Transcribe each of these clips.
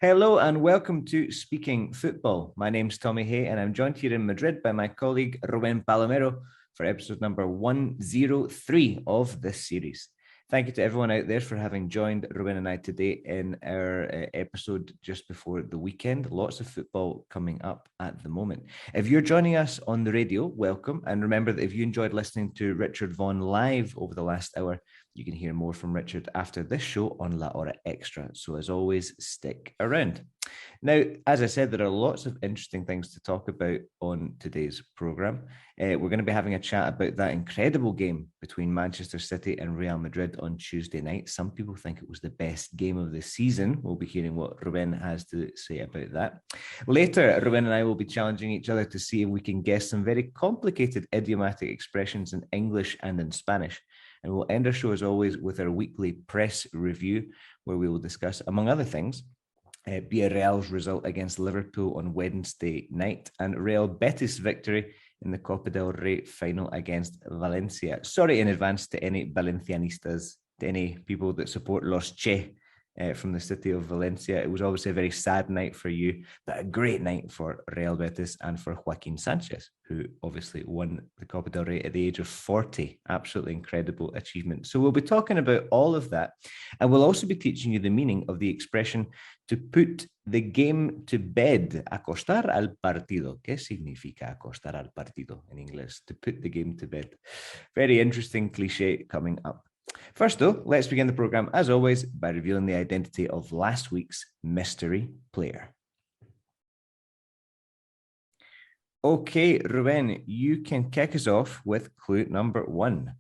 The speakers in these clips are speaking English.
Hello and welcome to Speaking Football. My name's Tommy Hay and I'm joined here in Madrid by my colleague Ruben Palomero for episode number 103 of this series. Thank you to everyone out there for having joined Ruben and I today in our episode just before the weekend. Lots of football coming up at the moment. If you're joining us on the radio, welcome. And remember that if you enjoyed listening to Richard Vaughan live over the last hour, you can hear more from Richard after this show on La Hora Extra. So as always, stick around. Now, as I said, there are lots of interesting things to talk about on today's programme. We're going to be having a chat about that incredible game between Manchester City and Real Madrid on Tuesday night. Some people think it was the best game of the season. We'll be hearing what Ruben has to say about that. Later, Ruben and I will be challenging each other to see if we can guess some very complicated idiomatic expressions in English and in Spanish. And we'll end our show, as always, with our weekly press review, where we will discuss, among other things, Villarreal's result against Liverpool on Wednesday night and Real Betis' victory in the Copa del Rey final against Valencia. Sorry in advance to any Valencianistas, to any people that support Los Che from the city of Valencia. It was obviously a very sad night for you, but a great night for Real Betis and for Joaquin Sanchez, who obviously won the Copa del Rey at the age of 40. Absolutely incredible achievement. So we'll be talking about all of that. And we'll also be teaching you the meaning of the expression to put the game to bed, acostar al partido. ¿Qué significa acostar al partido in English? To put the game to bed. Very interesting cliche coming up. First, though, let's begin the programme, as always, by revealing the identity of last week's mystery player. Okay, Ruben, you can kick us off with clue number one.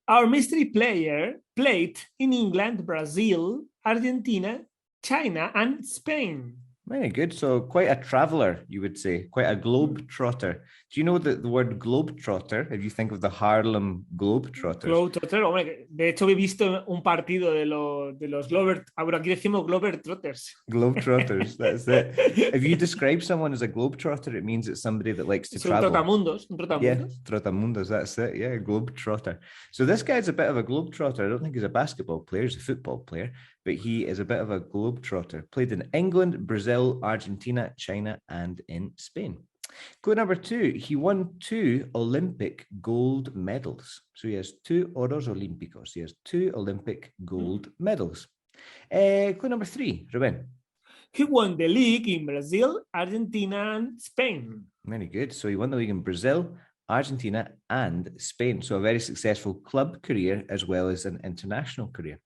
Our mystery player played in England, Brazil, Argentina, China, and Spain. Very good. So quite a traveller, you would say, quite a globe-trotter. Do you know the word globe-trotter, if you think of the Harlem Globetrotters? Globetrotter, hombre, de hecho he visto un partido de los Glober, ahora aquí decimos Globetrotters. Globetrotters, that's it. If you describe someone as a globetrotter, it means it's somebody that likes to travel. Un trotamundos. Yeah, trotamundos, that's it. Yeah, globetrotter. So this guy's a bit of a globetrotter. I don't think he's a basketball player, he's a football player, but he is a bit of a globetrotter. Played in England, Brazil, Argentina, China, and in Spain. Clue number two, he won 2 Olympic gold medals. So he has 2 Oros Olímpicos. He has 2 Olympic gold medals. Clue number 3, Ruben. He won the league in Brazil, Argentina, and Spain. Very good. So he won the league in Brazil, Argentina, and Spain. So a very successful club career as well as an international career.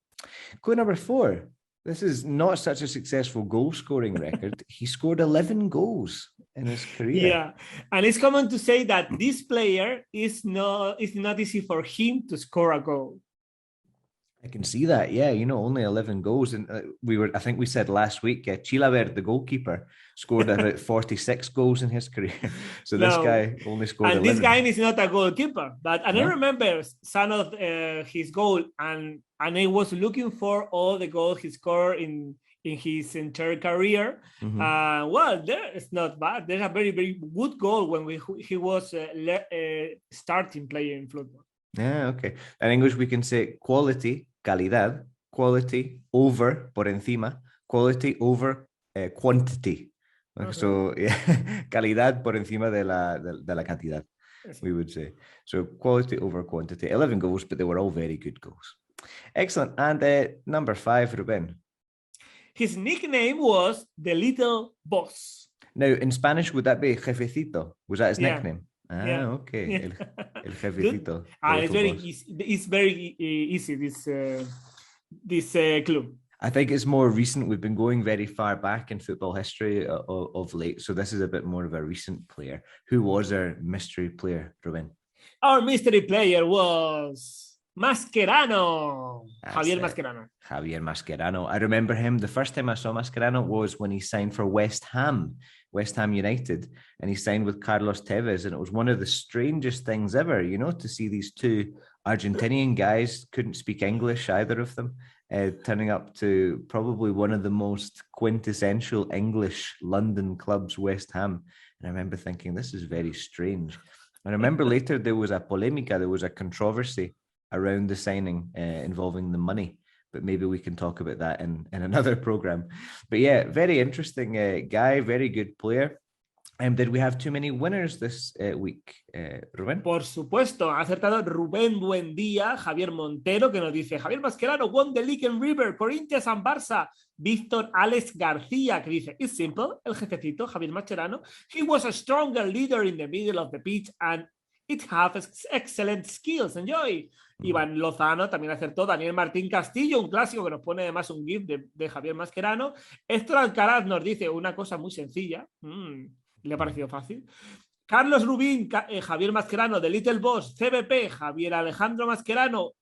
Clue number 4. This is not such a successful goal-scoring record. He scored 11 goals in his career. Yeah, and it's common to say that this player it's not easy for him to score a goal. I can see that. Yeah, only 11 goals, and I think we said last week, Chilavert, the goalkeeper, scored about 46 goals in his career. So this guy only scored 11. And this guy is not a goalkeeper, but I don't remember some of his goal, and I was looking for all the goals he scored in his entire career. Mm-hmm. It's not bad. There's a very, very good goal when he was starting playing football. Yeah, okay. In English, we can say quality, calidad, quality over, por encima, quality over quantity. Okay. So, yeah, calidad por encima de la cantidad, we would say. So, quality over quantity. 11 goals, but they were all very good goals. Excellent. And number 5, Ruben. His nickname was the Little Boss. Now, in Spanish, would that be Jefecito? Was that his nickname? Okay. Yeah. El Jefecito. It's very easy, this clue. I think it's more recent. We've been going very far back in football history of late, so this is a bit more of a recent player. Who was our mystery player, Ruben? Our mystery player was Mascherano. Javier Mascherano. I remember him. The first time I saw Mascherano was when he signed for West Ham United, and he signed with Carlos Tevez, and it was one of the strangest things ever, to see these 2 Argentinian guys, couldn't speak English, either of them, turning up to probably one of the most quintessential English London clubs, West Ham. And I remember thinking, this is very strange. And I remember later there was a polemica, there was a controversy around the signing involving the money. but maybe we can talk about that in another program. But yeah, very interesting guy, very good player. Did we have too many winners this week, Rubén? Por supuesto, ha acertado Rubén Buendía, Javier Montero, que nos dice: Javier Mascherano won the league in River, Corinthians and Barça. Víctor Alex García, que dice: It's simple, el jefecito, Javier Mascherano. He was a stronger leader in the middle of the pitch and it has excellent skills. Enjoy. Iván Lozano también acertó. Daniel Martín Castillo, un clásico que nos pone además un GIF de Javier Mascherano. Héctor Alcaraz nos dice una cosa muy sencilla. Le ha parecido fácil. Carlos Rubín, Javier Mascherano de Little Boss, CBP, Javier Alejandro Mascherano,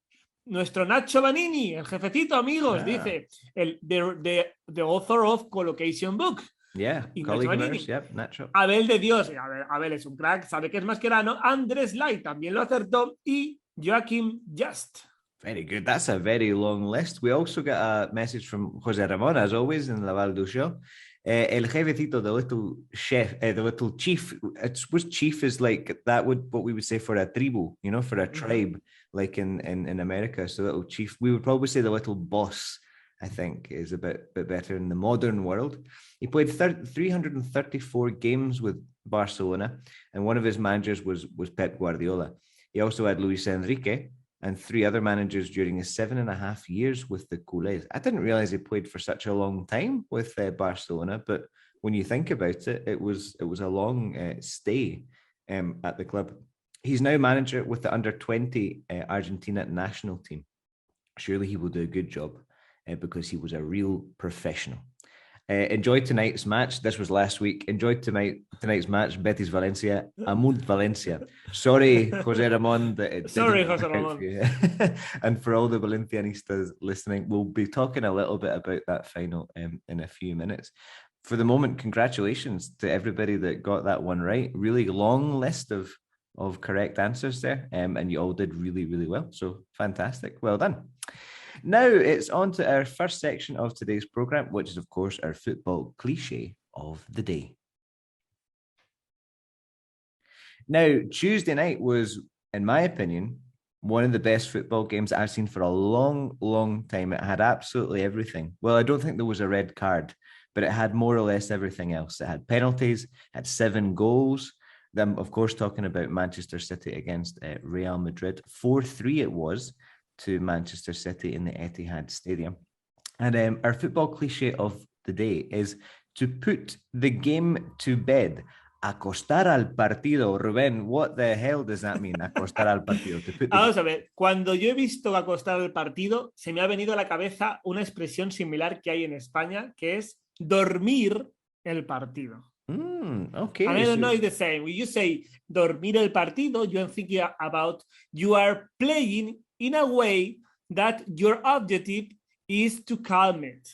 nuestro Nacho Vanini, el jefecito, amigos, dice the author of Collocation Book. Yeah, Nacho. Abel de Dios, Abel es un crack, sabe que es Mascherano. Andrés Light también lo acertó. Y Joaquim Just. Very good. That's a very long list. We also got a message from Jose Ramon, as always, in the Valdo show. El jefecito, the little chef, the little chief. Chief is like that what we would say for a tribu, for a tribe, like in America. So little chief, we would probably say the little boss, I think, is a bit better in the modern world. He played 334 games with Barcelona, and one of his managers was Pep Guardiola. He also had Luis Enrique and 3 other managers during his 7.5 years with the Culés. I didn't realize he played for such a long time with Barcelona, but when you think about it, it was a long stay at the club. He's now manager with the under-20 Argentina national team. Surely he will do a good job because he was a real professional. Enjoyed tonight's match. This was last week. Enjoyed tonight's match. Betis Valencia, Amund Valencia. Sorry, Jose Ramon. Sorry, Jose Ramon. And for all the Valencianistas listening, we'll be talking a little bit about that final in a few minutes. For the moment, congratulations to everybody that got that one right. Really long list of correct answers there, and you all did really, really well. So fantastic. Well done. Now it's on to our first section of today's program, which is, of course, our football cliche of the day. Now, Tuesday night was, in my opinion, one of the best football games I've seen for a long, long time. It had absolutely everything. Well, I don't think there was a red card, but it had more or less everything else. It had penalties, had 7 goals. Then, of course, talking about Manchester City against Real Madrid. 4-3 it was to Manchester City in the Etihad Stadium. And our football cliche of the day is to put the game to bed. Acostar al partido. Rubén, what the hell does that mean? Acostar al partido. Vamos a ver, cuando yo he visto acostar al partido, se me ha venido a la cabeza una expresión similar que hay en España, que es dormir el partido. Okay. And I don't know if the same. When you say dormir el partido, you're thinking about you are playing in a way that your objective is to calm it.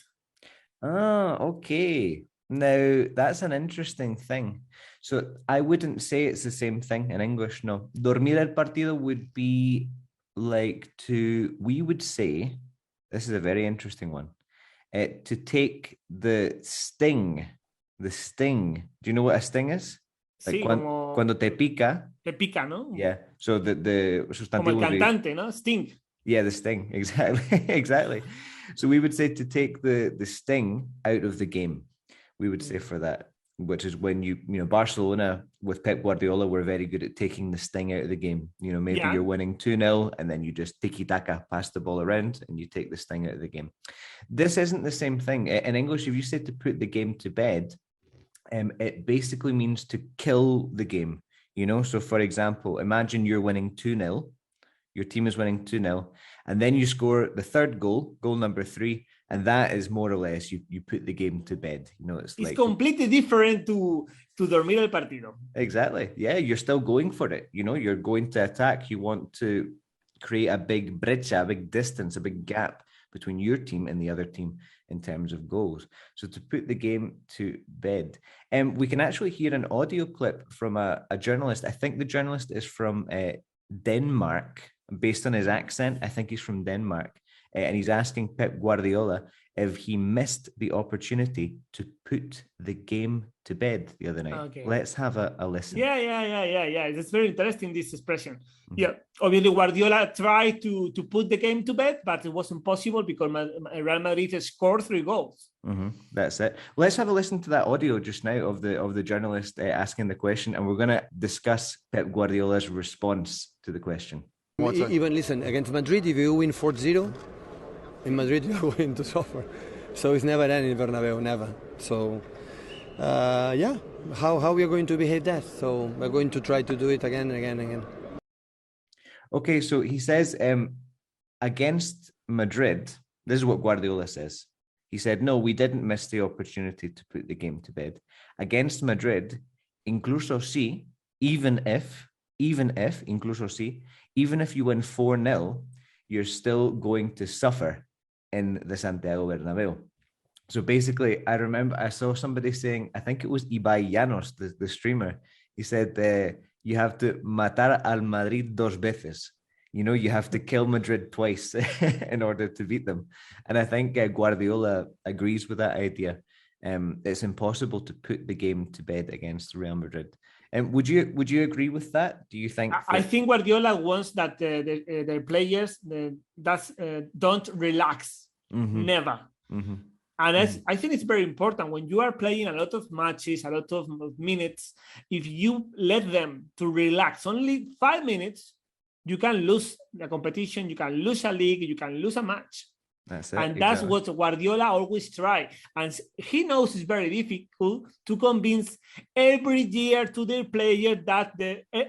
Okay. Now, that's an interesting thing. So I wouldn't say it's the same thing in English, no. Dormir el partido would be like we would say, this is a very interesting one, to take the sting. The sting. Do you know what a sting is? Like sí, cuando te pica. Te pica, ¿no? Yeah. So the sustantivo. Como el cantante, ¿no? Sting. Yeah, the sting. Exactly. Exactly. So we would say to take the sting out of the game. We would say for that, which is when you Barcelona with Pep Guardiola were very good at taking the sting out of the game. Maybe you're winning 2-0 and then you just tiki-taka, pass the ball around and you take the sting out of the game. This isn't the same thing. In English, if you say to put the game to bed, it basically means to kill the game. So for example, imagine you're winning 2-0, your team is winning 2-0, and then you score the third goal number 3, and that is more or less you put the game to bed. It's like completely different to dormir el partido. Exactly. Yeah, you're still going for it. You're going to attack. You want to create a big brecha, a big distance, a big gap between your team and the other team in terms of goals. So to put the game to bed. We can actually hear an audio clip from a journalist. I think the journalist is from Denmark, based on his accent. I think he's from Denmark. And he's asking Pep Guardiola if he missed the opportunity to put the game to bed the other night. Okay. Let's have a listen. Yeah. It's very interesting, this expression. Mm-hmm. Yeah, obviously Guardiola tried to put the game to bed, but it was impossible because Real Madrid scored 3 goals. Mm-hmm. That's it. Let's have a listen to that audio just now of the journalist asking the question, and we're going to discuss Pep Guardiola's response to the question. Even listen, against Madrid, if you win 4-0, in Madrid you're going to suffer. So it's never ending Bernabeu, never. So, how we are going to behave that? So we're going to try to do it again and again and again. Okay, so he says against Madrid, this is what Guardiola says. He said, no, we didn't miss the opportunity to put the game to bed. Against Madrid, incluso si, even if, incluso si, even if you win 4-0, you're still going to suffer in the Santiago Bernabeu. So basically, I remember I saw somebody saying, I think it was Ibai Llanos, the streamer. He said, you have to matar al Madrid dos veces. You know, you have to kill Madrid twice in order to beat them. And I think Guardiola agrees with that idea. It's impossible to put the game to bed against Real Madrid. Would you agree with that? Do you think? I think Guardiola wants that their players don't relax, never. Mm-hmm. And I think it's very important when you are playing a lot of matches, a lot of minutes. If you let them to relax only 5 minutes, you can lose the competition, you can lose a league, you can lose a match. That's it. And that's what Guardiola always try. And he knows it's very difficult to convince every year to their players that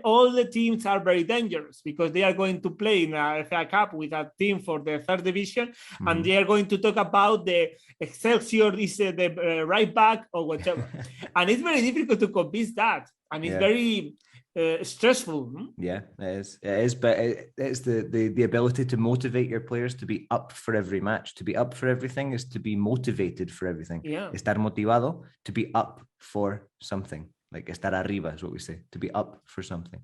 all the teams are very dangerous because they are going to play in a FA Cup with a team for the 3rd division, and they are going to talk about the Excelsior is the right back or whatever. And it's very difficult to convince that. And it's very stressful. Yeah, it is. But it's the ability to motivate your players to be up for every match. To be up for everything is to be motivated for everything. Yeah. Estar motivado, to be up for something. Like estar arriba is what we say. To be up for something.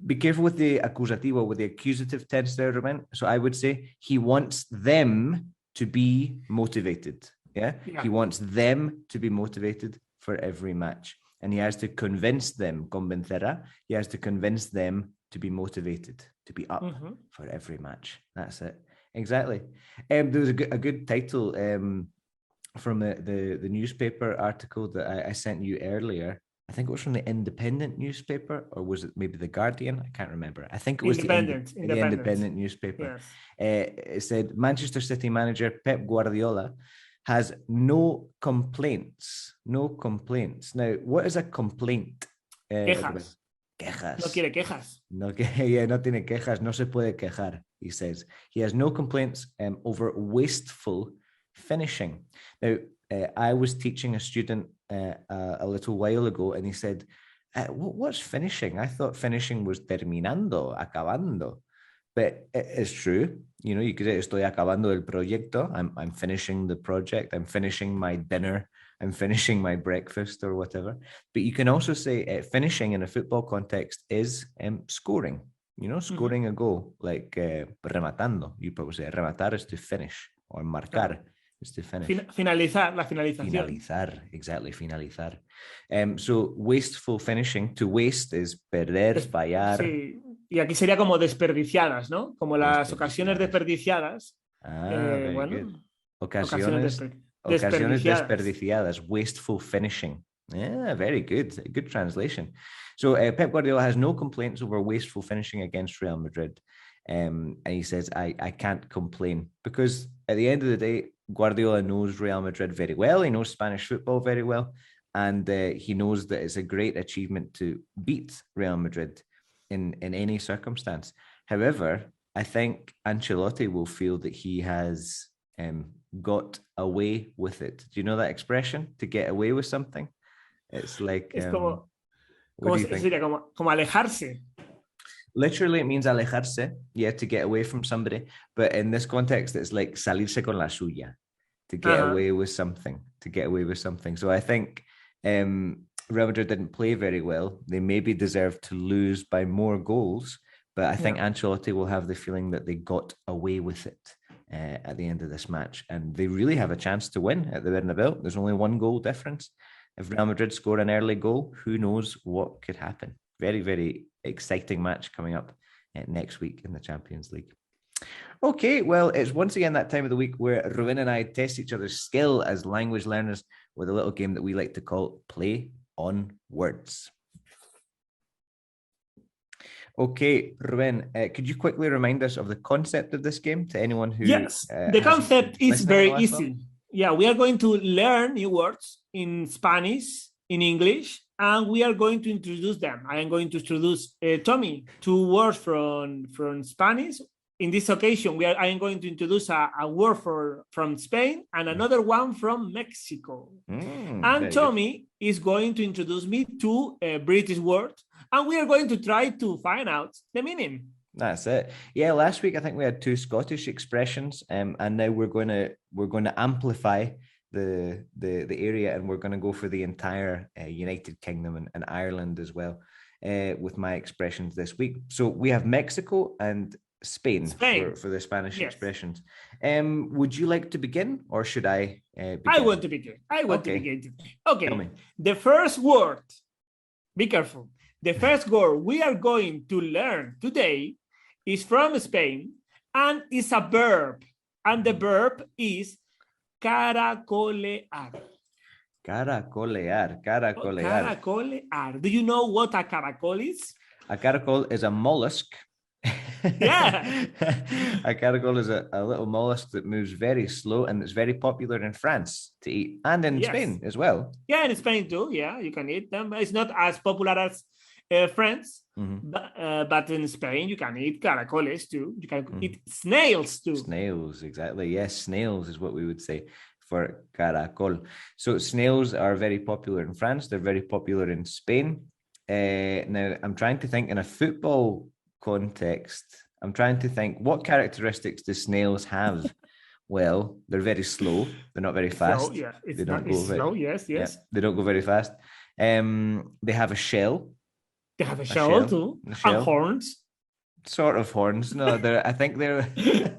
Be careful with the accusativo, with the accusative tense there, Ruben. So I would say he wants them to be motivated. Yeah. He wants them to be motivated for every match. And he has to convince them, convencerá, he has to convince them to be motivated, to be up for every match. That's it. Exactly. There was a good title from the newspaper article that I sent you earlier. I think it was from the Independent newspaper, or was it maybe the Guardian? I can't remember. I think it was the Independent newspaper. Yes. It said, Manchester City manager Pep Guardiola has no complaints. No complaints. Now, what is a complaint? Quejas. Quejas. No quiere quejas. No tiene quejas. No se puede quejar, he says. He has no complaints over wasteful finishing. Now, I was teaching a student a little while ago, and he said, what's finishing? I thought finishing was terminando, acabando. But it's true, you know, you could say estoy acabando el proyecto. I'm finishing the project. I'm finishing my dinner. I'm finishing my breakfast or whatever. But you can also say finishing in a football context is scoring, you know, scoring a goal, like rematando. You probably say rematar is to finish, or marcar is to finish. Finalizar, la finalización. Finalizar, exactly, finalizar. So wasteful finishing, to waste is perder, fallar. Sí. Y aquí sería como desperdiciadas, ¿no? Como las ocasiones desperdiciadas. Bueno, ocasiones desperdiciadas, wasteful finishing. Yeah, very good. Good translation. So Pep Guardiola has no complaints over wasteful finishing against Real Madrid. And he says, I can't complain, because at the end of the day, Guardiola knows Real Madrid very well. He knows Spanish football very well. And he knows that it's a great achievement to beat Real Madrid in any circumstance. However, I think Ancelotti will feel that he has got away with it. Do you know that expression? To get away with something? It's like... como alejarse. Literally, it means alejarse, yeah, to get away from somebody. But in this context, it's like salirse con la suya, to get away with something, So I think... Real Madrid didn't play very well. They maybe deserved to lose by more goals, but I think Ancelotti will have the feeling that they got away with it. at the end of this match. And they really have a chance to win at the Bernabeu. There's only one goal difference. If Real Madrid score an early goal, who knows what could happen. Very, very exciting match coming up next week in the Champions League. Okay, well, it's once again that time of the week where Ruben and I test each other's skill as language learners with a little game that we like to call Play on Words. Okay, Ruben, could you quickly remind us of the concept of this game to anyone who... Yes, the concept is very easy. Yeah, we are going to learn new words in Spanish, in English, and we are going to introduce them. I am going to introduce Tommy 2 words from Spanish. In this occasion, I am going to introduce a word from Spain and another one from Mexico. And Tommy is going to introduce me 2 British words, and we are going to try to find out the meaning. That's it. Yeah, last week I think we had 2 Scottish expressions, and now we're going to amplify the area, and we're going to go for the entire United Kingdom and Ireland as well with my expressions this week. So we have Mexico and Spain. For the Spanish expressions. Would you like to begin, or should I begin? I want to begin. Okay. The first word, be careful. The first word we are going to learn today is from Spain and is a verb. And the verb is caracolear. Caracolear. Caracolear. Do you know what a caracol is? A caracol is a mollusk. Yeah. A caracol is a little mollusk that moves very slow, and it's very popular in France to eat, and in Spain as well. Yeah, in Spain too. Yeah, you can eat them. It's not as popular as France, but in Spain you can eat caracoles too. You can eat snails too. Snails, exactly. Yes, snails is what we would say for caracol. So snails are very popular in France. They're very popular in Spain. Now, I'm trying to think in a football context. I'm trying to think, what characteristics do snails have? Well, they're very slow. They're not very fast. Slow, yeah. They don't go very slow. Yes. Yeah, they don't go very fast. They have a shell. They have a shell too. And horns. Sort of horns. No, I think they're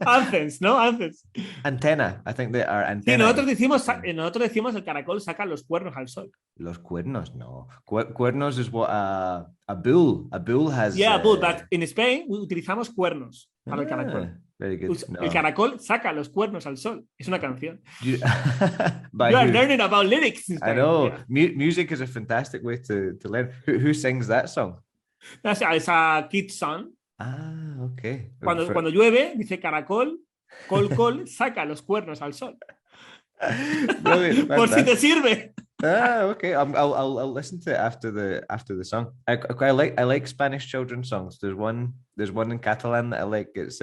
anthems, ¿no? Anthems. Antenna. I think they are antenna. Sí, nosotros decimos el caracol saca los cuernos al sol. Los cuernos, no. Cuernos is what a bull has. Yeah, bull, but in Spain utilizamos cuernos para el caracol. Very good. No. El caracol saca los cuernos al sol. Es una canción. You are learning about lyrics in Spain. I know. Yeah. Music is a fantastic way to learn. Who sings that song? It's a kid's song. Ah, okay. Cuando llueve, dice caracol, col, saca los cuernos al sol. Por si te sirve. Ah, okay. I'll listen to it after the song. I like Spanish children's songs. There's one in Catalan that I like. It's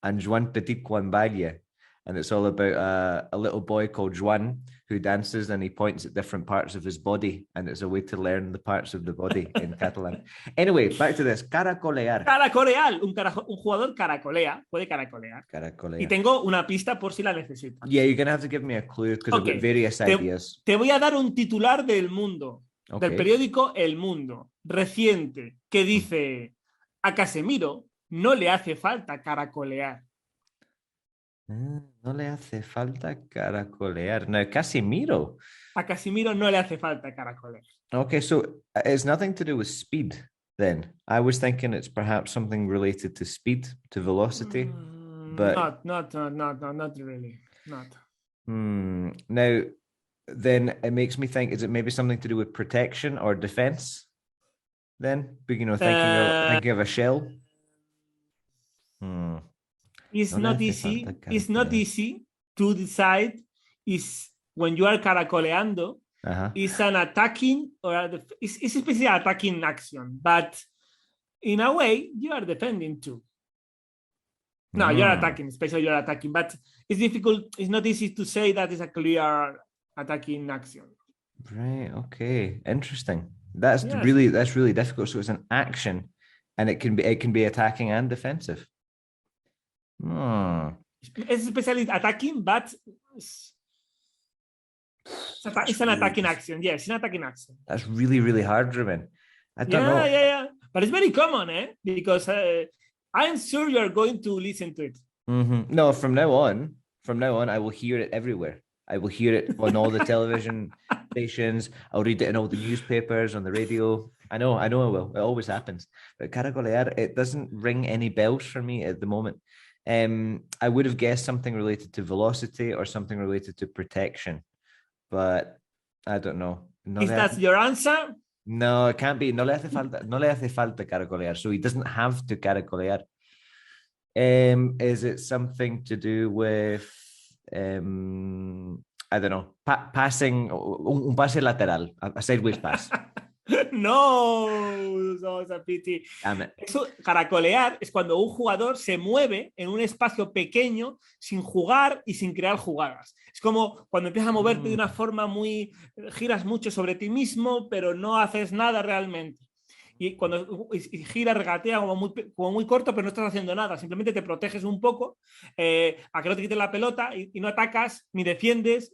En Joan Petit Quan Balla, and it's all about a little boy called Joan who dances, and he points at different parts of his body, and it's a way to learn the parts of the body in Catalan. Anyway, back to this. Caracolear. Caracolear. Un jugador caracolea. Puede caracolear. Caracolear. Y tengo una pista por si la necesitas. Yeah, you're going to have to give me a clue because I've got various ideas. Te voy a dar un titular del Mundo, del periódico El Mundo, reciente, que dice: a Casemiro no le hace falta caracolear. No le hace falta caracolear. No, Casemiro. A Casemiro no le hace falta caracolear. Okay, so it's nothing to do with speed then. I was thinking it's perhaps something related to speed, to velocity, but not really. Not. Now, then it makes me think, is it maybe something to do with protection or defense? Then, thinking of a shell. It's not easy. It's not easy to decide. Is when you are caracoleando, it's an attacking or it's especially attacking action, but in a way you are defending too. No, you're attacking, especially you're attacking, but it's difficult. It's not easy to say that it's a clear attacking action. Right. Okay. Interesting. That's really difficult. So it's an action, and it can be attacking and defensive. It's especially attacking, but it's an attacking action. Yes, it's an attacking action. That's really, really hard, Ruben. I don't know. Yeah. But it's very common, because I'm sure you're going to listen to it. No, from now on, I will hear it everywhere. I will hear it on all the television stations. I'll read it in all the newspapers, on the radio. I know I will. It always happens. But caracolear, it doesn't ring any bells for me at the moment. I would have guessed something related to velocity or something related to protection, but I don't know. Is that your answer? No, it can't be. No le hace falta caracolear, so he doesn't have to caracolear. Is it something to do with I don't know, passing un pase lateral, a sideways pass? No, it's a pity. Eso, caracolear es cuando un jugador se mueve en un espacio pequeño sin jugar y sin crear jugadas. Es como cuando empiezas a moverte de una forma giras mucho sobre ti mismo, pero no haces nada realmente. Y cuando gira, regatea como muy corto, pero no estás haciendo nada. Simplemente te proteges un poco a que no te quiten la pelota y no atacas ni defiendes.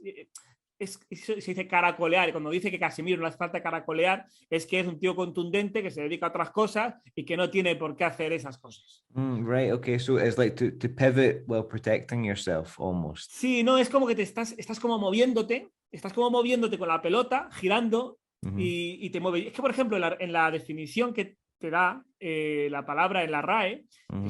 Se dice caracolear. Y cuando dice que Casemiro no hace falta caracolear, es que es un tío contundente que se dedica a otras cosas y que no tiene por qué hacer esas cosas. Right, okay. So it's like to pivot while protecting yourself, almost. Sí, no, es como que estás como moviéndote con la pelota, girando. Y te mueve. Es que, por ejemplo, en la definición que te da la palabra en la RAE,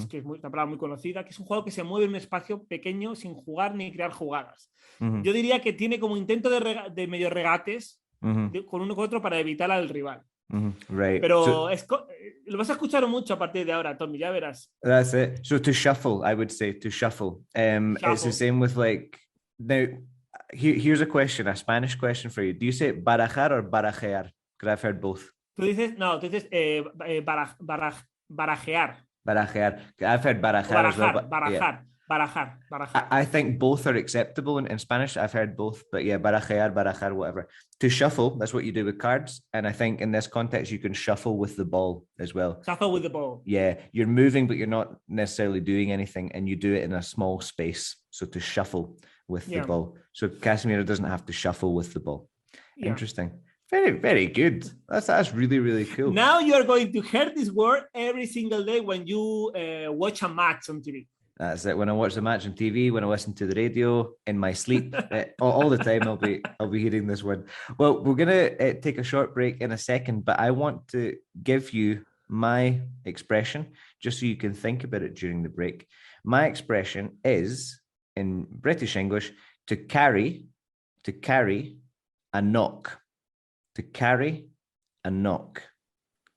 que es una palabra muy conocida, que es un juego que se mueve en un espacio pequeño sin jugar ni crear jugadas. Yo diría que tiene como intento de medio regates con uno con otro para evitar al rival. Right. Pero lo vas a escuchar mucho a partir de ahora, Tommy, ya verás. That's it. So to shuffle, I would say to shuffle. It's the same with like now. Here's a question, a Spanish question for you. Do you say barajar or barajear? Because I've heard both. Tú dices barajear. Barajear. I've heard barajar as well. Barajar. I think both are acceptable in Spanish. I've heard both, but yeah, barajar, whatever. To shuffle, that's what you do with cards. And I think in this context, you can shuffle with the ball as well. Shuffle with the ball. Yeah, you're moving, but you're not necessarily doing anything, and you do it in a small space. So to shuffle with the ball. So Casemiro doesn't have to shuffle with the ball. Yeah. Interesting. Very, very good. That's really, really cool. Now you're going to hear this word every single day when you watch a match on TV. That's it. When I watch the match on TV, when I listen to the radio, in my sleep, all the time, I'll be hearing this word. Well, we're gonna take a short break in a second, but I want to give you my expression just so you can think about it during the break. My expression is, in British English, to carry a knock. To carry a knock.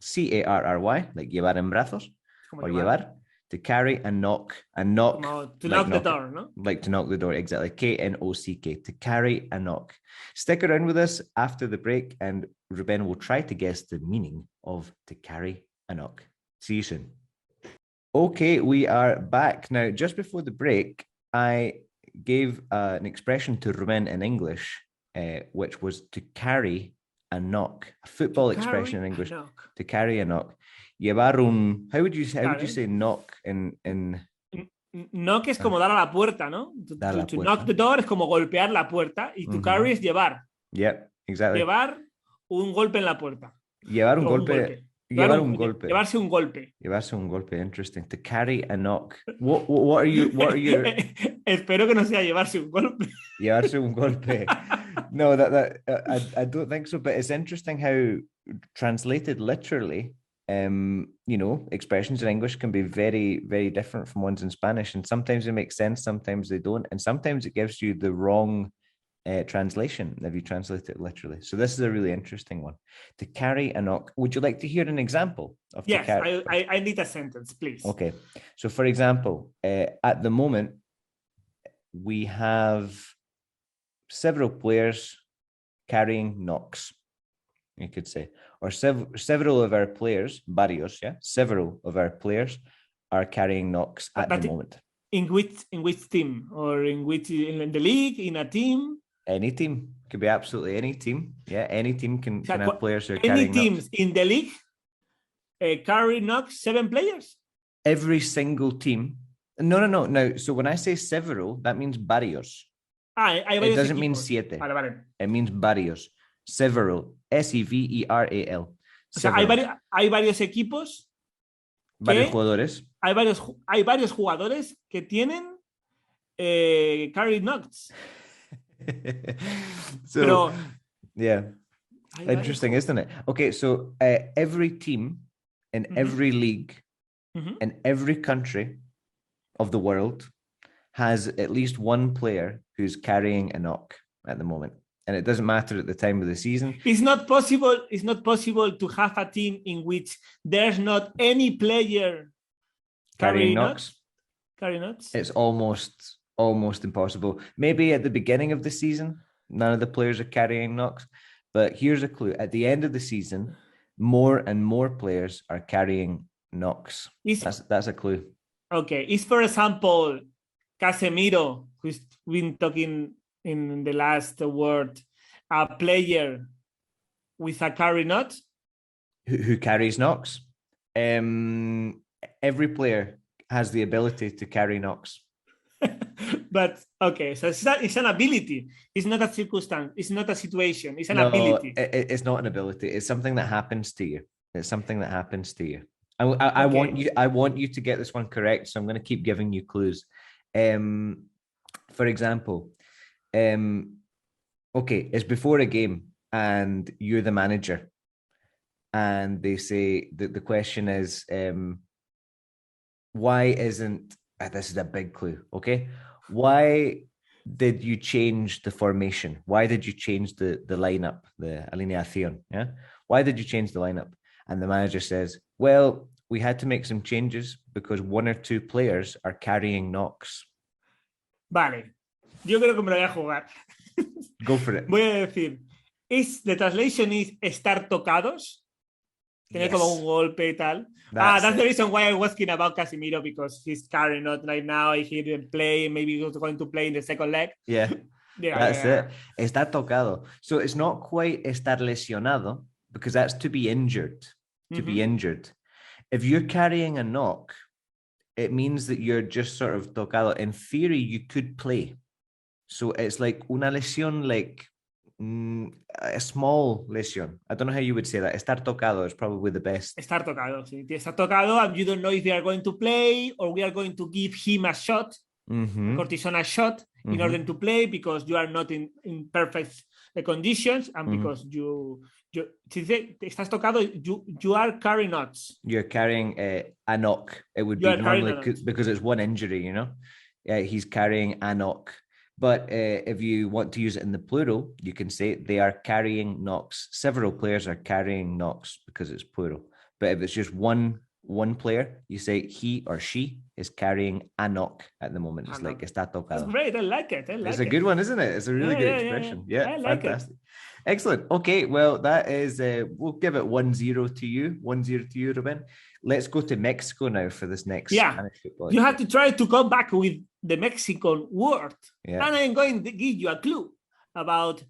C-A-R-R-Y, like llevar en brazos, or llevar. To carry a knock. A knock. To knock the door, no? Like to knock the door, exactly. K-N-O-C-K. To carry a knock. Stick around with us after the break, and Ruben will try to guess the meaning of to carry a knock. See you soon. Okay, we are back. Now, just before the break, I gave an expression to Ruben in English, which was to carry a knock. A football expression in English. To carry a knock. Llevar un... How would you say knock in... Knock es como dar a la puerta, ¿no? To knock the door es como golpear la puerta, y to carry es llevar. Yep, exactly. Llevar un golpe en la puerta. Llevar un golpe. Llevar un golpe. Llevarse un golpe. Llevarse un golpe. Interesting. To carry a knock. What are you? Espero que no sea llevarse un golpe. Llevarse un golpe. No, I don't think so. But it's interesting how translated literally, expressions in English can be very, very different from ones in Spanish. And sometimes they make sense, sometimes they don't, and sometimes it gives you the wrong translation if you translate it literally. So this is a really interesting one. To carry a knock. Would you like to hear an example of yes, I need a sentence, please. Okay. So for example, at the moment, we have several players carrying knocks, you could say. Or several of our players, varios, yeah? Several of our players are carrying knocks at the moment. In which team? Or in the league, in a team? Any team. Could be absolutely any team. Yeah, any team can have players who are carrying knocks. Any teams in the league carry knocks 7 players? Every single team. No. Now, so when I say several, that means varios. It doesn't mean siete. Vale. It means varios. Several. S-E-V-E-R-A-L. O sea, hay varios equipos. Varios jugadores. Hay varios jugadores que tienen carry knocks. So, Pero, yeah. Interesting, isn't it? Okay, so every team in every league in every country of the world has at least one player who's carrying a knock at the moment. And it doesn't matter at the time of the season. It's not possible to have a team in which there's not any player carrying knocks. Carrying knocks? It's almost impossible. Maybe at the beginning of the season, none of the players are carrying knocks. But here's a clue. At the end of the season, more and more players are carrying knocks. That's a clue. Okay. Is, for example, Casemiro, who's been talking in the last word, a player with a carry knot? Who carries knocks? Every player has the ability to carry knocks. But okay, so it's an ability. It's not a circumstance. It's not a situation. It's an ability. It's not an ability. It's something that happens to you. It's something that happens to you. I want you to get this one correct. So I'm going to keep giving you clues. For example, okay, it's before a game and you're the manager, and they say that the question is, why isn't this is a big clue? Okay, why did you change the formation? Why did you change the lineup, the alineación? Yeah, why did you change the lineup? And the manager says, well, we had to make some changes because one or two players are carrying knocks. Vale, yo creo que me lo voy a jugar. Go for it. Voy a decir, the translation is estar tocados. Tiene como un golpe y tal. That's the reason why I was asking about Casemiro, because he's carrying not right now. He didn't play. Maybe he's going to play in the second leg. Yeah, that's it. Estar tocado. So it's not quite estar lesionado, because that's to be injured. To be injured. If you're carrying a knock, it means that you're just sort of tocado. In theory, you could play. So it's like una lesión, like a small lesión. I don't know how you would say that. Estar tocado is probably the best. Estar tocado, sí. Estar tocado, and you don't know if they are going to play or we are going to give him a shot, cortisona shot, in order to play, because you are not in perfect conditions, and because you estás tocado, you are carrying knots. You're carrying a knock. It would be normally because it's one injury, you know. He's carrying a knock. But if you want to use it in the plural, you can say they are carrying knocks. Several players are carrying knocks because it's plural. But if it's just one player, you say he or she is carrying a knock at the moment. It's like está tocado. That's great. I like it. It's a good one, isn't it? It's a really good expression. Yeah, I like fantastic. It. Excellent. Okay, well, that is, we'll give it 1-0 to you. 1-0 to you, Ruben. Let's go to Mexico now for this next Spanish football. You have to try to come back with the Mexican word. Yeah. And I'm going to give you a clue about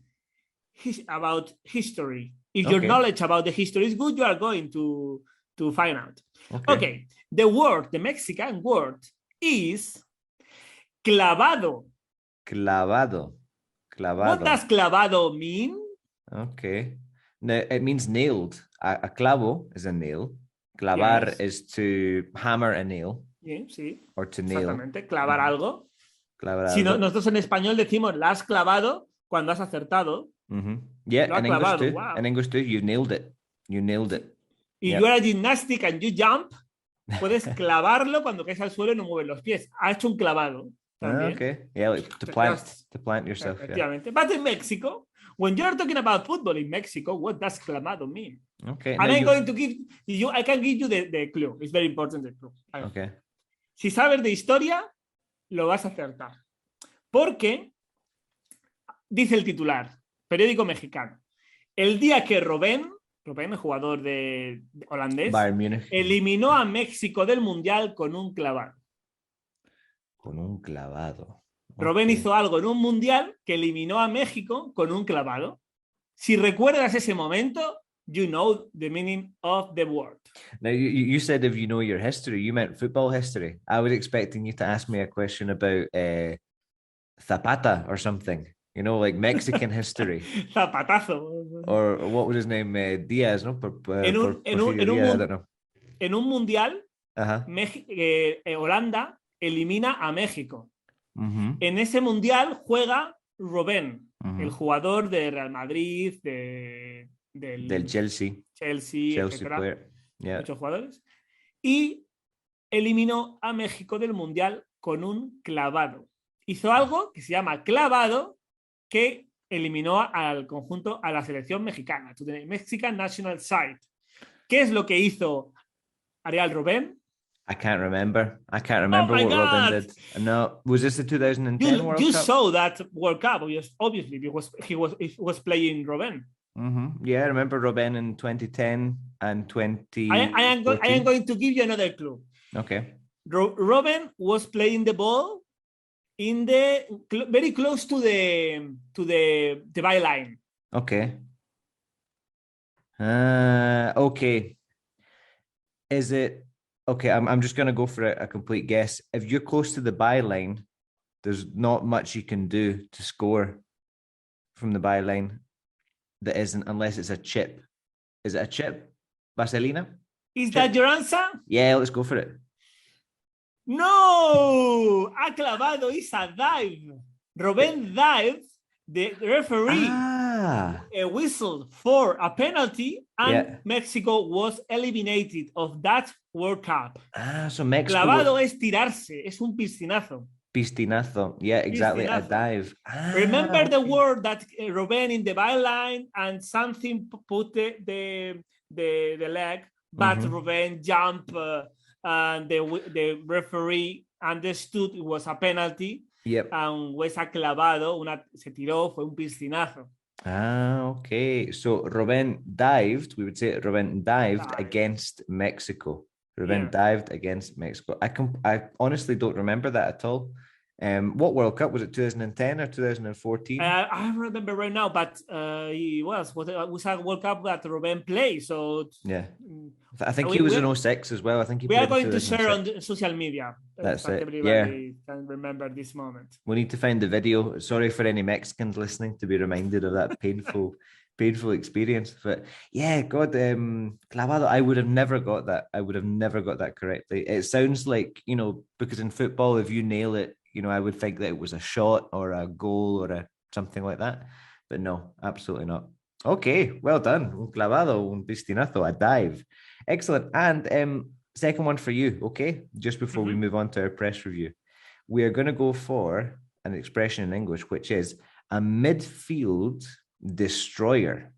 history. If your knowledge about the history is good, you are going to find out. Okay. The Mexican word is clavado. Clavado. What does clavado mean? Okay. Now, it means nailed. A clavo is a nail. Clavar is to hammer a nail. Sí. Or to nail. Exactamente. Clavar algo. Clavar si algo. Nosotros en español decimos la has clavado cuando has acertado. Yeah, in English too. Wow. In English too, you nailed it. You nailed it. If you are a gymnastic and you jump, puedes clavarlo cuando caes al suelo y no mueves los pies. Ha hecho un clavado. Okay. Yeah, like to plant yourself. Efectivamente. But in Mexico, when you're talking about football in Mexico, what does clavado mean? Okay. And I'm going to give you, I can give you the clue. It's very important, the clue. Okay. Si sabes de historia, lo vas a acertar. Porque, dice el titular, periódico mexicano, el día que Robben, el jugador de holandés, Bayern Múnich, eliminó a México del Mundial con un clavado. Con un clavado. Robben hizo algo en un Mundial que eliminó a México con un clavado. Si recuerdas ese momento, you know the meaning of the word. Now, you said if you know your history, you meant football history. I was expecting you to ask me a question about Zapata or something. You know, like Mexican history. Zapatazo. Or what was his name? Diaz, no? I don't know. En un Mundial, Holanda elimina a México. En ese mundial juega Robben, el jugador de Real Madrid, del Chelsea, etcétera, yeah. muchos jugadores, y eliminó a México del mundial con un clavado. Hizo algo que se llama clavado, que eliminó al conjunto, a la selección mexicana, to the Mexican National Side. ¿Qué es lo que hizo Ariel Robben? I can't remember Oh my what God. Robben did. No, was this the 2010 World You Cup? saw that World Cup, obviously, because he was playing Robben. Yeah, I remember Robben in 2010 and 20. I am going to give you another clue. Okay. Robben was playing the ball in the very close to the byline. Okay. Okay. Is it okay? I'm just going to go for a complete guess. If you're close to the byline, there's not much you can do to score from the byline that isn't, unless it's a chip. Is it a chip, Vaselina? Is that your answer? Yeah, let's go for it. No, ha clavado, is a dive. Robben dived. The referee whistled for a penalty, and Mexico was eliminated of that World Cup. So Mexico. Clavado es tirarse, es un piscinazo. Piscinazo, yeah, exactly, piscinazo. A dive. Remember the word that Robben in the byline and something put the leg, but Robben jumped and the referee understood it was a penalty. Yep. And was a clavado, se tiró, fue un piscinazo. Okay. So Robben dived, we would say Robben dived against Mexico. Robben dived against Mexico. I honestly don't remember that at all. What World Cup was it? 2010 or 2014? I don't remember right now, but it was a World Cup that Robben played. So yeah, I think he was in 06 as well. I think we are going to share on social media. That's it. Everybody can remember this moment. We need to find the video. Sorry for any Mexicans listening to be reminded of that painful experience. But yeah, God, clavado. I would have never got that. I would have never got that correctly. It sounds like, because in football, if you nail it, I would think that it was a shot or a goal or something like that. But no, absolutely not. Okay, well done. Un clavado, un pistinazo, a dive. Excellent. And second one for you, okay? Just before we move on to our press review. We are going to go for an expression in English, which is a midfield destroyer.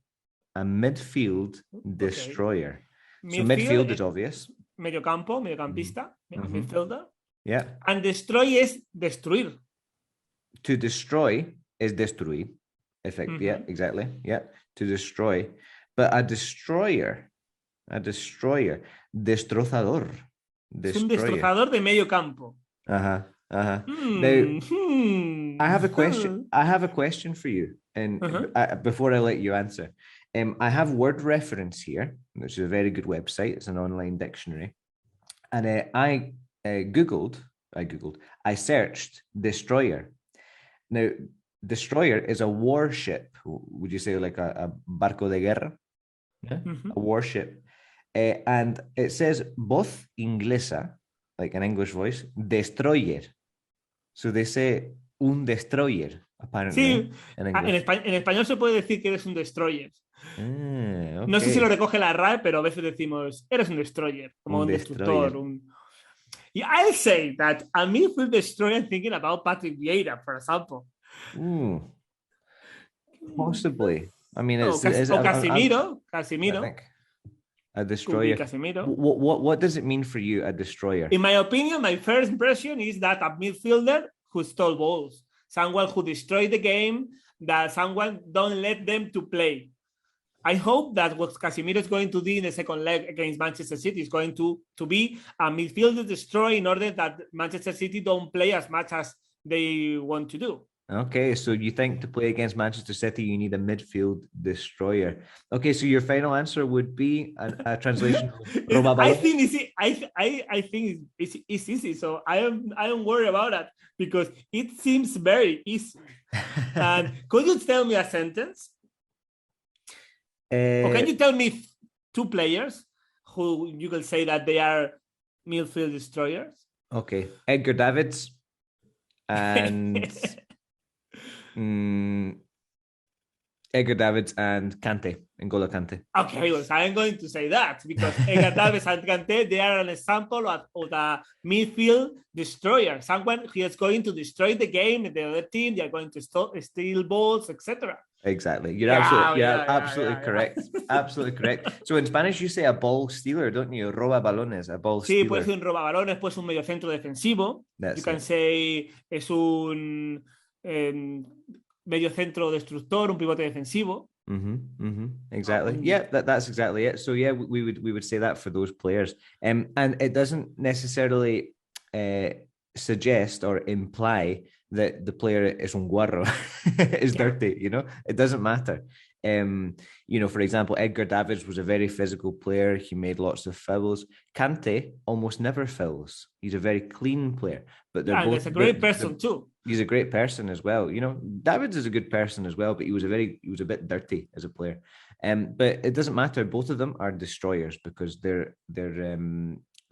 A midfield destroyer. So midfield is obvious. Mediocampista, midfielder. Yeah. And destroy is destruir. To destroy is destruir. Yeah, exactly. Yeah. To destroy. But a destroyer. Destrozador. Es un destrozador de medio campo. Now, I have a question. I have a question for you. And before I let you answer, I have word reference here, which is a very good website. It's an online dictionary. And I searched destroyer. Now, destroyer is a warship. Would you say like a barco de guerra? Yeah? A warship. And it says voz inglesa, like an English voice, destroyer. So they say un destroyer, apparently. Sí, en español se puede decir que eres un destroyer. Okay. No sé si lo recoge la RAE, pero a veces decimos, eres un destroyer, como un destructor. I'll say that a midfield destroyer thinking about Patrick Vieira, for example. Possibly. I mean, it's Casemiro. A destroyer. What does it mean for you, a destroyer? In my opinion, my first impression is that a midfielder who stole balls, someone who destroyed the game, that someone don't let them to play. I hope that what Casemiro is going to do in the second leg against Manchester City is going to be a midfielder destroyer in order that Manchester City don't play as much as they want to do. Okay, so you think to play against Manchester City, you need a midfield destroyer. Okay, so your final answer would be a translation. I think it's easy, so I don't worry about that because it seems very easy. And could you tell me a sentence? Or can you tell me two players who you can say that they are midfield destroyers? Okay, Edgar Davids and Edgar Davids and Kante, N'Golo Kante. Okay, well, I'm going to say that because Edgar Davids and Kante, they are an example of the midfield destroyer. Someone who is going to destroy the game, the other team, they are going to steal balls, etc. Exactly. You're absolutely correct. Absolutely correct. So in Spanish, you say a ball stealer, don't you? Roba balones, a ball stealer. Sí, puede ser un robabalones, puede ser un mediocentro defensivo. You can say es un mediocentro destructor, un pivote defensivo. Exactly. Yeah, that's exactly it. So yeah, we would say that for those players. And it doesn't necessarily suggest or imply that the player is un guarro, is dirty, you know? It doesn't matter. You know, for example, Edgar Davids was a very physical player. He made lots of fouls. Kante almost never fouls. He's a very clean player. But they're both, he's a great person too. He's a great person as well. You know, Davids is a good person as well, but he was a bit dirty as a player. But it doesn't matter. Both of them are destroyers because their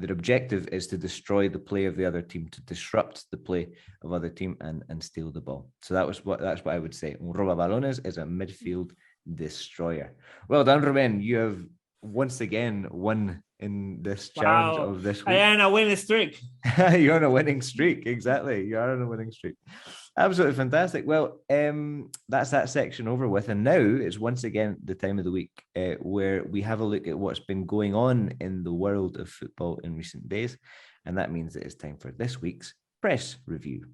objective is to destroy the play of the other team, to disrupt the play of other team and steal the ball. So that's what I would say. Un robabalones is a midfield destroyer. Well done, Ruben. You have once again won in this challenge of this week. I am on a winning streak. You're on a winning streak. Exactly. You are on a winning streak. Absolutely fantastic. Well, that's that section over with. And now it's once again the time of the week where we have a look at what's been going on in the world of football in recent days. And that means that it's time for this week's press review.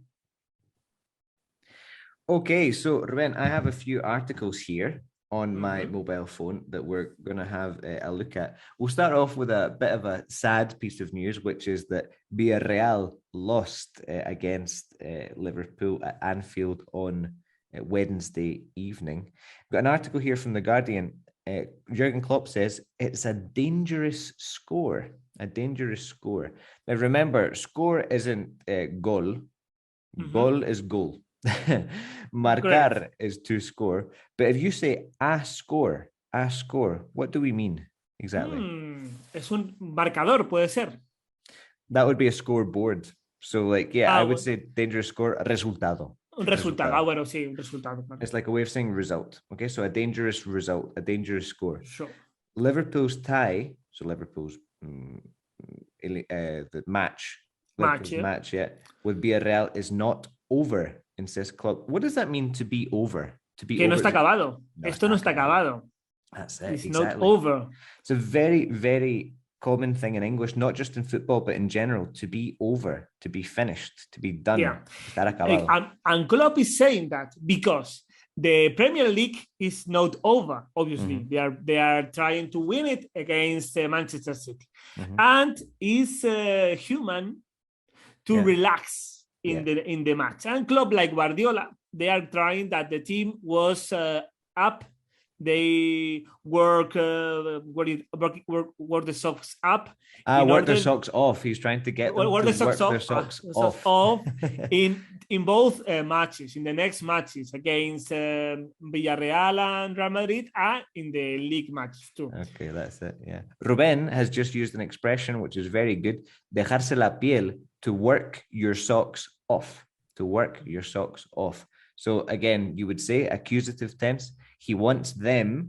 Okay, so Ruben, I have a few articles here on my mobile phone that we're going to have a look at. We'll start off with a bit of a sad piece of news, which is that Villarreal lost against Liverpool at Anfield on Wednesday evening. We've got an article here from The Guardian. Jurgen Klopp says it's a dangerous score. A dangerous score. Now remember, score isn't goal. Goal is goal. Marcar is to score. But if you say a score, what do we mean exactly? Es un marcador, puede ser. That would be a scoreboard. So like, yeah, I would say dangerous score, resultado. Un resultado. Bueno, sí, un resultado. It's like a way of saying result. Okay, so a dangerous result, a dangerous score. Sure. Liverpool's tie, so Liverpool's the match, with Villarreal is not over, insists Klopp. What does that mean, to be over? To be que over? No está acabado. Esto no está acabado. That's it. It's exactly. not over. It's a very, very common thing in English, not just in football, but in general, to be over, to be finished, to be done. Yeah. Estar acabado. And Klopp is saying that because the Premier League is not over, obviously. They are trying to win it against Manchester City. And it's human to relax in the match. And club like Guardiola, they are trying that the team was up. They work the socks up. Work their socks off. He's trying to get them to work their socks off. in both matches, in the next matches against Villarreal and Real Madrid, and in the league matches too. Okay, that's it. Yeah. Ruben has just used an expression which is very good. Dejarse la piel, to work your socks off. To work your socks off. So again, you would say accusative tense. He wants the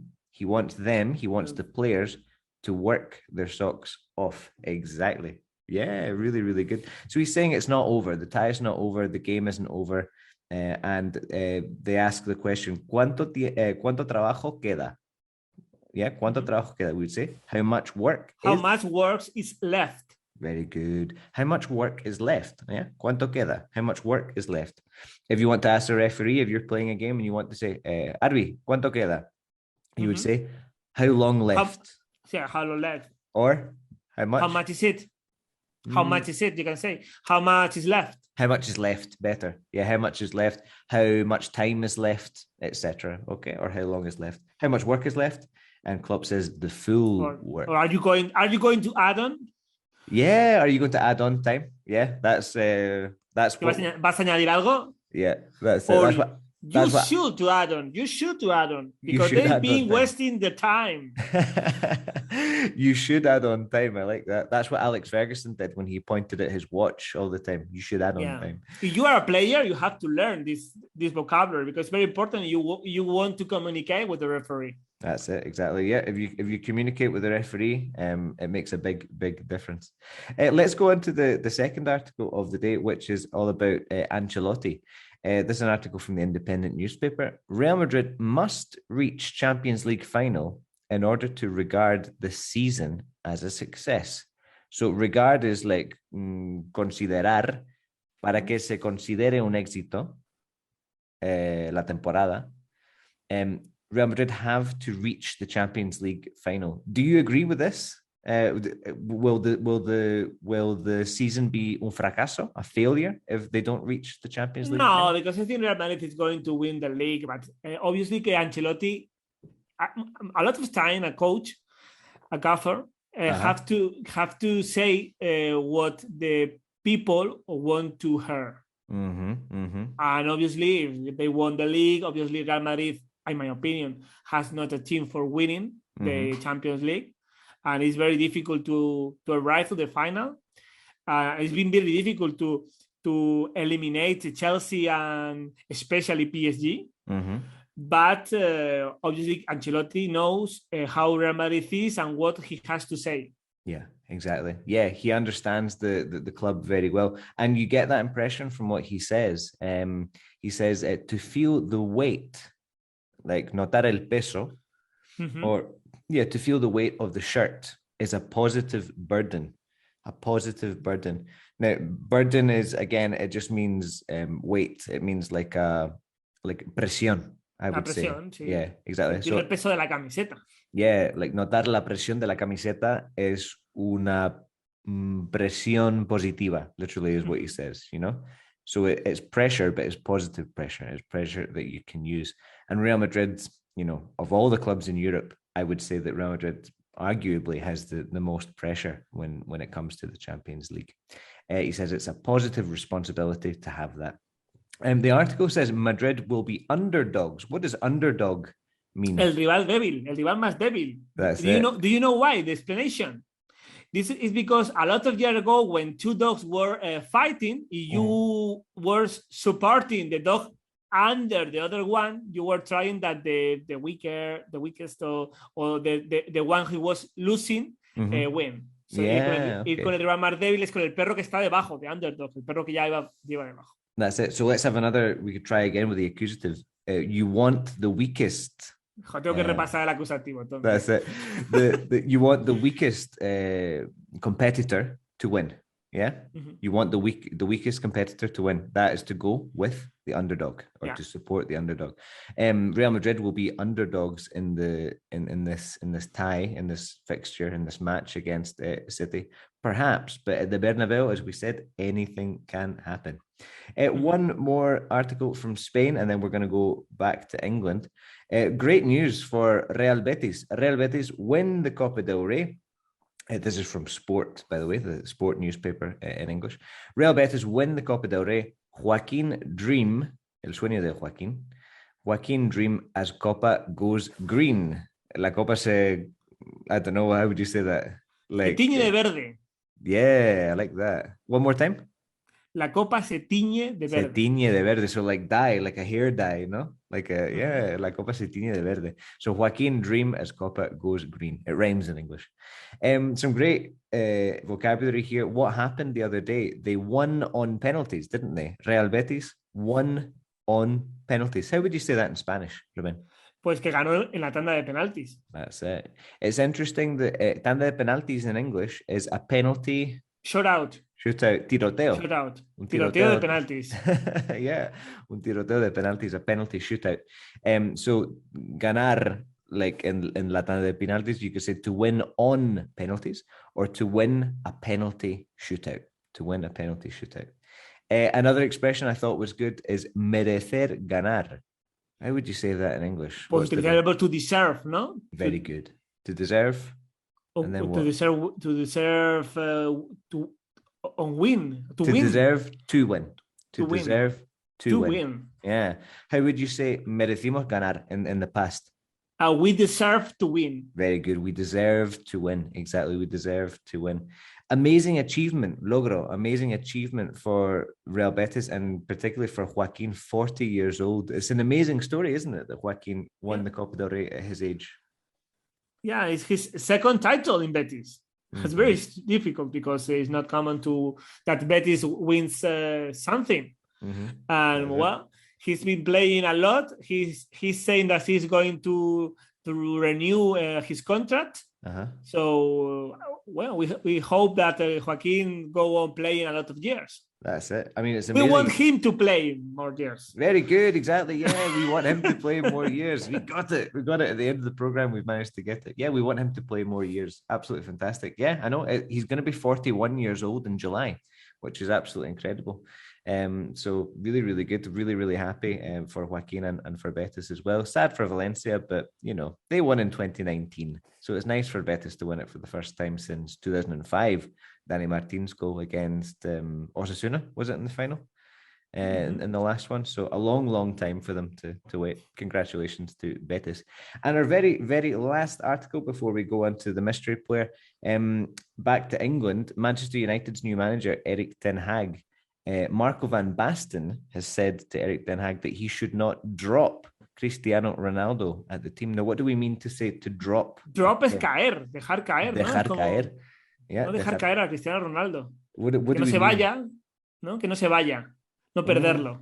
players to work their socks off. Exactly. Yeah, really, really good. So he's saying it's not over. The tie is not over. The game isn't over. And they ask the question, ¿Cuánto trabajo queda? Yeah, ¿cuánto trabajo queda? We'd say, how much work is left? Very good. How much work is left? Yeah. ¿Cuánto queda? How much work is left? If you want to ask a referee, if you're playing a game and you want to say, Arbi, ¿cuánto queda? You would say, how long left? How long left? Or how much? How much is it? How much is it? You can say, how much is left? How much is left? Better. Yeah, how much is left? How much time is left? Etc. Okay. Or how long is left? How much work is left? And Klopp says the full work. Or are you going to add on? Yeah, are you going to add on time? Yeah, that's what... ¿Vas a añadir algo? Yeah, that's it. You should to add on because they've been wasting the time. You should add on time. I like that. That's what Alex Ferguson did when he pointed at his watch all the time. You should add on time. If you are a player, you have to learn this vocabulary because it's very important. You want to communicate with the referee. That's it, exactly. Yeah, if you communicate with the referee, it makes a big difference. Let's go on to the second article of the day, which is all about Ancelotti. This is an article from the Independent newspaper. Real Madrid must reach Champions League final in order to regard the season as a success. So regard is like considerar, para que se considere un éxito la temporada. Real Madrid have to reach the Champions League final. Do you agree with this? Will the season be un fracaso, a failure, if they don't reach the Champions League? No, because I think Real Madrid is going to win the league. But obviously, Ancelotti, a lot of time, a coach, a gaffer, have to say what the people want to hear. And obviously, if they won the league, obviously Real Madrid, in my opinion, has not a team for winning the Champions League. And it's very difficult to arrive to the final. It's been very difficult to eliminate Chelsea and especially PSG. But obviously, Ancelotti knows how Real Madrid is and what he has to say. Yeah, exactly. Yeah, he understands the club very well. And you get that impression from what he says. He says to feel the weight, like notar el peso, or to feel the weight of the shirt is a positive burden. Now, burden is, again, it just means weight. It means like presión, I would say. Sí. Yeah, exactly. So, el peso de la camiseta. Yeah, like notar la presión de la camiseta es una presión positiva, literally is what he says, you know? So it's pressure, but it's positive pressure. It's pressure that you can use. And Real Madrid, you know, of all the clubs in Europe, I would say that Real Madrid arguably has the most pressure when it comes to the Champions League. He says it's a positive responsibility to have that. The article says Madrid will be underdogs. What does underdog mean? El rival débil, el rival más débil. Do you know why? The explanation. This is because a lot of years ago, when two dogs were fighting, you were supporting the dog under the other one, you were trying that the weakest or the one who was losing win. So con el rival más débil es con el perro que está debajo, the underdog, el perro que ya iba debajo. That's it. So let's have another, we could try again with the accusative. You want the weakest. Tengo que repasar el acusativo. Entonces. That's it. You want the weakest competitor to win. Yeah, you want the weakest competitor to win. That is to go with the underdog or to support the underdog. Real Madrid will be underdogs in this tie, in this fixture, in this match against City, perhaps. But at the Bernabeu, as we said, anything can happen. One more article from Spain, and then we're going to go back to England. Great news for Real Betis. Real Betis win the Copa del Rey. This is from Sport, by the way, the Sport newspaper in English. Real Betis win the Copa del Rey. Joaquin dream, el sueño de Joaquin. Joaquin dream as Copa goes green. La Copa se, I don't know, how would you say that? Like, se tiñe de verde. Yeah, I like that. One more time. La copa se tiñe de verde. Se tiñe de verde, so like dye, like a hair dye, no? Like la copa se tiñe de verde. So Joaquin dream as Copa goes green. It rhymes in English. Some great vocabulary here. What happened the other day? They won on penalties, didn't they? Real Betis won on penalties. How would you say that in Spanish, Ruben? Pues que ganó en la tanda de penaltis. That's it. It's interesting that tanda de penaltis in English is a penalty. Shootout. Tiroteo. Shootout. Un tiroteo de penaltis. Yeah, un tiroteo de penaltis, a penalty shootout. So ganar, like in la tanda de penaltis, you could say to win on penalties or to win a penalty shootout. To win a penalty shootout. Another expression I thought was good is merecer ganar. How would you say that in English? Pues to deserve, no? Very good. To deserve. And then to deserve, to win. To win. Deserve to win. To win. deserve To win. Yeah. How would you say merecimos ganar in the past? We deserve to win. Very good. We deserve to win. Exactly. We deserve to win. Amazing achievement, logro. Amazing achievement for Real Betis and particularly for Joaquin, 40 years old. It's an amazing story, isn't it, that Joaquin won the Copa del Rey at his age? Yeah, it's his second title in Betis. Mm-hmm. It's very difficult because it's not common that Betis wins something. Mm-hmm. And well, he's been playing a lot. He's saying that he's going to renew his contract. Uh-huh. So, well, we hope that Joaquin go on playing a lot of years. That's it. I mean, it's amazing. We want him to play more years. Very good. Exactly. Yeah, we want him to play more years. We got it. We got it at the end of the program. We've managed to get it. Yeah, we want him to play more years. Absolutely fantastic. Yeah, I know. He's going to be 41 years old in July, which is absolutely incredible. So really, really good. Really, really happy for Joaquin and for Betis as well. Sad for Valencia, but they won in 2019, so it's nice for Betis to win it for the first time since 2005. Dani Martin's goal against Osasuna, was it in the final? In the last one. So a long time for them to wait. Congratulations to Betis. And our very, very last article before we go on to the mystery player, back to England, Manchester United's new manager, Erik ten Hag. Marco van Basten has said to Erik ten Hag that he should not drop Cristiano Ronaldo at the team. Now, what do we mean to say to drop? Drop es caer, dejar caer. Dejar caer. Yeah, no dejar caer a Cristiano Ronaldo. What que no se vaya, ¿no? Que no se vaya. No perderlo.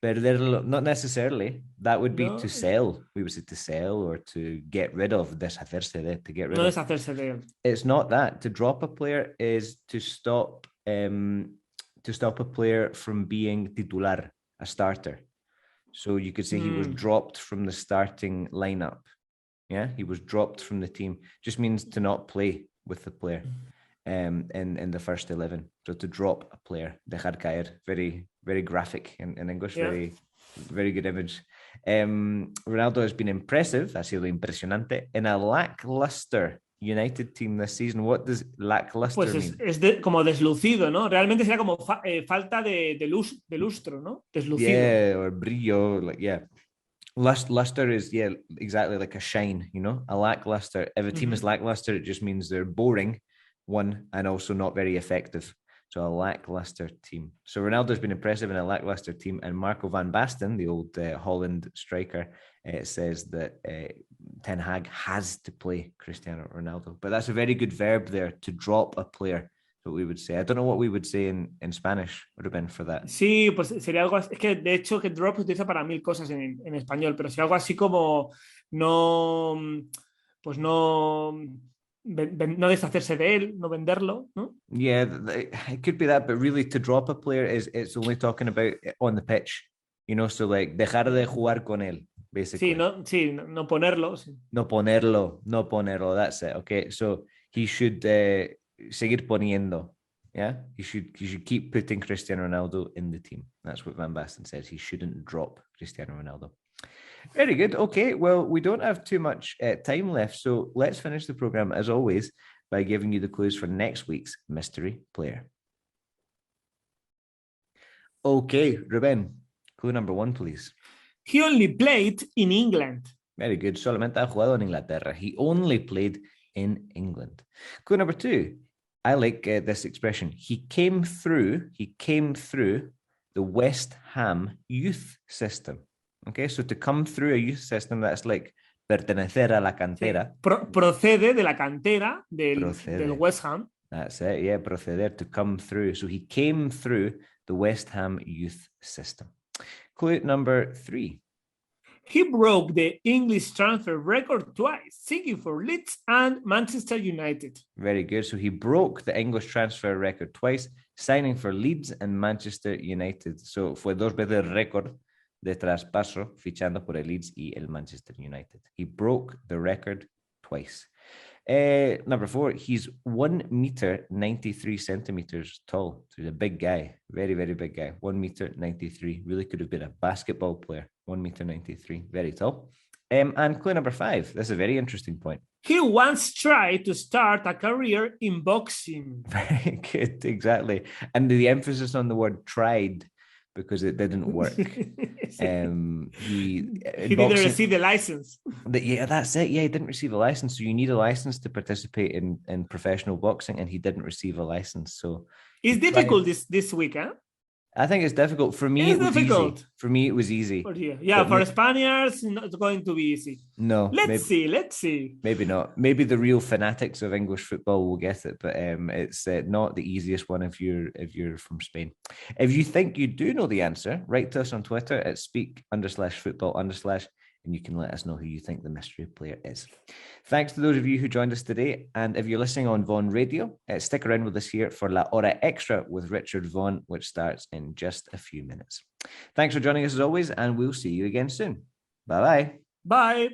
Perderlo, not necessarily. That would be to sell. We would say to sell or to get rid of. Deshacerse de, to get rid of. Deshacerse de él. It's not that. To drop a player is to stop a player from being titular, a starter. So you could say he was dropped from the starting lineup. Yeah, he was dropped from the team. Just means to not play with the player in the first 11. So to drop a player, dejar caer, very, very graphic in English, very, very good image. Ronaldo has been impressive, ha sido impresionante, in a lackluster United team this season. What does lackluster mean? Es como deslucido, ¿no? Realmente será como falta de lustro, ¿no? Deslucido. Yeah, or brillo, like, yeah. Luster is, yeah, exactly like a shine, a lackluster. If a team is lackluster, it just means they're boring, one, and also not very effective. So a lackluster team. So Ronaldo's been impressive in a lackluster team, and Marco van Basten, the old Holland striker, says that Ten Hag has to play Cristiano Ronaldo. But that's a very good verb there, to drop a player, what we would say. I don't know what we would say in Spanish, would have been for that. Sí, pues sería algo, es que de hecho que drop se utiliza para mil cosas en español, pero sería algo así como no deshacerse de él, no venderlo, ¿no? Yeah, it could be that, but really to drop a player it's only talking about on the pitch, so like dejar de jugar con él, basically. Sí, no ponerlo. Sí. No ponerlo, that's it. Okay, so he should seguir poniendo, yeah? He should keep putting Cristiano Ronaldo in the team. That's what Van Basten says. He shouldn't drop Cristiano Ronaldo. Very good. Okay, well, we don't have too much time left, so let's finish the program, as always, by giving you the clues for next week's mystery player. Okay, Ruben, clue number 1, please. He only played in England. Very good. Solamente ha jugado en Inglaterra. He only played in England. Clue number 2. I like this expression. He came through the West Ham youth system. Okay, so to come through a youth system, that's like pertenecer a la cantera. Procede de la cantera del West Ham. That's it, yeah, proceder, to come through. So he came through the West Ham youth system. Clue number 3. He broke the English transfer record twice, singing for Leeds and Manchester United. Very good. So he broke the English transfer record twice, signing for Leeds and Manchester United. So fue 2 veces récord de traspaso, fichando por el Leeds y el Manchester United. He broke the record twice. Number 4, he's 1 meter 93 centimeters tall. So he's a big guy, very, very big guy. 1 meter 93. Really could have been a basketball player. 1 meter 93, very tall. And clue number 5. This is a very interesting point. He once tried to start a career in boxing. Very good, exactly. And the emphasis on the word tried. because it didn't work. He didn't receive the license. That's it. Yeah, he didn't receive a license. So you need a license to participate in professional boxing, and he didn't receive a license. So it's difficult this week, huh? I think it's difficult. For me, it was difficult. Easy. For me, it was easy. For Spaniards, it's going to be easy. No. Let's see. Maybe not. Maybe the real fanatics of English football will get it, but it's not the easiest one if you're from Spain. If you think you do know the answer, write to us on Twitter at speak_football_, and you can let us know who you think the mystery player is. Thanks to those of you who joined us today. And if you're listening on Vaughan Radio, stick around with us here for La Hora Extra with Richard Vaughan, which starts in just a few minutes. Thanks for joining us as always, and we'll see you again soon. Bye-bye. Bye.